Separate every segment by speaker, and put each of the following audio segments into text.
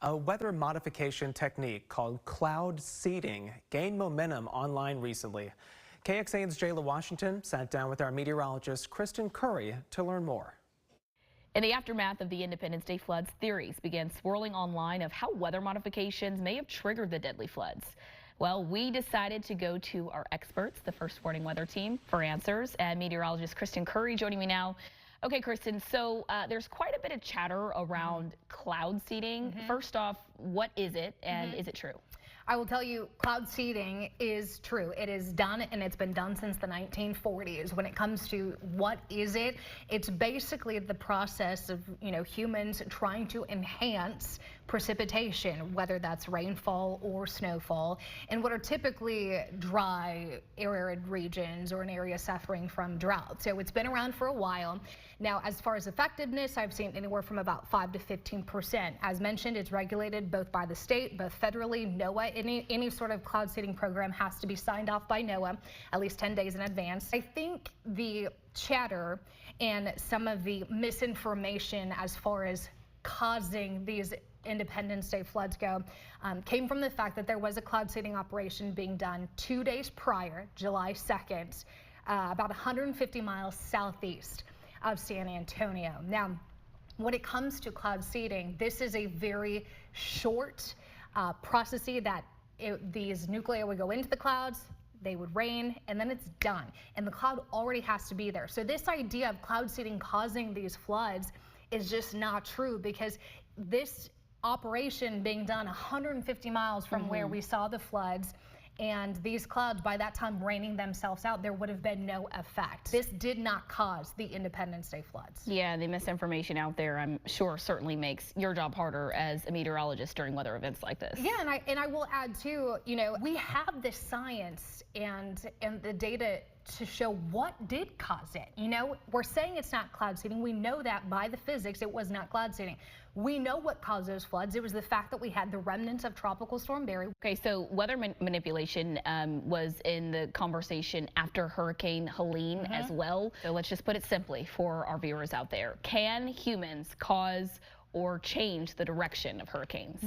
Speaker 1: A weather modification technique called cloud seeding gained momentum online recently. KXAN's Jala Washington sat down with our meteorologist Kristen Currie to learn more.
Speaker 2: In the aftermath of the Independence Day floods, theories began swirling online of how weather modifications may have triggered the deadly floods. Well, we decided to go to our experts, the First Warning Weather Team, for answers, and meteorologist Kristen Currie joining me now. Okay, Kristen, so there's quite a bit of chatter around cloud seeding. First off, what is it, and is it true?
Speaker 3: I will tell you, cloud seeding is true. It is done, and it's been done since the 1940s. When it comes to what is it, it's basically the process of, humans trying to enhance precipitation, whether that's rainfall or snowfall, in what are typically dry, arid regions or an area suffering from drought. So it's been around for a while. Now, as far as effectiveness, I've seen anywhere from about 5 to 15%. As mentioned, it's regulated both by the state, both federally, NOAA. Any sort of cloud seeding program has to be signed off by NOAA at least 10 days in advance. I think the chatter and some of the misinformation as far as causing these Independence Day floods go came from the fact that there was a cloud seeding operation being done 2 days prior, July 2nd, about 150 miles southeast of San Antonio. Now, when it comes to cloud seeding, this is a very short process that these nuclei would go into the clouds, they would rain, and then it's done. And the cloud already has to be there. So this idea of cloud seeding causing these floods is just not true, because this operation being done 150 miles from where we saw the floods, and these clouds by that time raining themselves out, there would have been no effect. This did not cause the Independence Day floods.
Speaker 2: Yeah, the misinformation out there, I'm sure, certainly makes your job harder as a meteorologist during weather events like this.
Speaker 3: Yeah, and I will add too, we have the science and the data to show what did cause it. We're saying it's not cloud seeding. We know that by the physics it was not cloud seeding. We know what caused those floods. It was the fact that we had the remnants of Tropical Storm Barry.
Speaker 2: Okay, so weather manipulation was in the conversation after Hurricane Helene as well. So let's just put it simply for our viewers out there. Can humans cause or change the direction of hurricanes?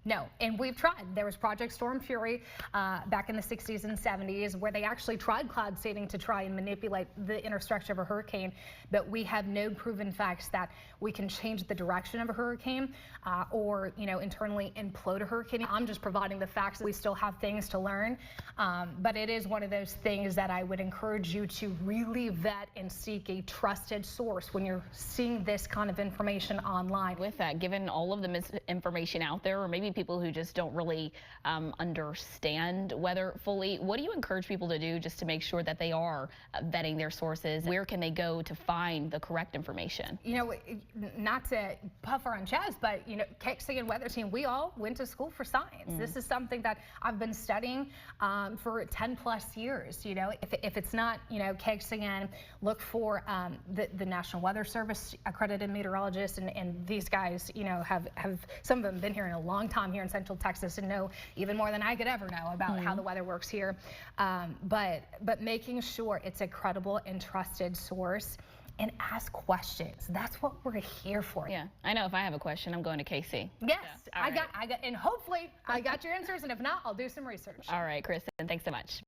Speaker 3: No, and we've tried. There was Project Storm Fury back in the 60s and 70s where they actually tried cloud seeding to try and manipulate the inner structure of a hurricane, but we have no proven facts that we can change the direction of a hurricane or, internally implode a hurricane. I'm just providing the facts. We still have things to learn, but it is one of those things that I would encourage you to really vet and seek a trusted source when you're seeing this kind of information online.
Speaker 2: With that, given all of the misinformation out there, or maybe people who just don't really understand weather fully, what do you encourage people to do just to make sure that they are vetting their sources? Where can they go to find the correct information?
Speaker 3: Not to puff our own chest, but KXAN Weather Team, we all went to school for science. This is something that I've been studying for 10 plus years. If it's not, KXAN, look for the National Weather Service accredited meteorologists, and these guys, have some of them been here in a long time here in Central Texas and know even more than I could ever know about how the weather works here. But making sure it's a credible and trusted source, and ask questions. That's what we're here for.
Speaker 2: Yeah, I know if I have a question, I'm going to KC.
Speaker 3: Yes, yeah. I got, and hopefully I got your answers, and if not, I'll do some research.
Speaker 2: All right, Kristen, thanks so much.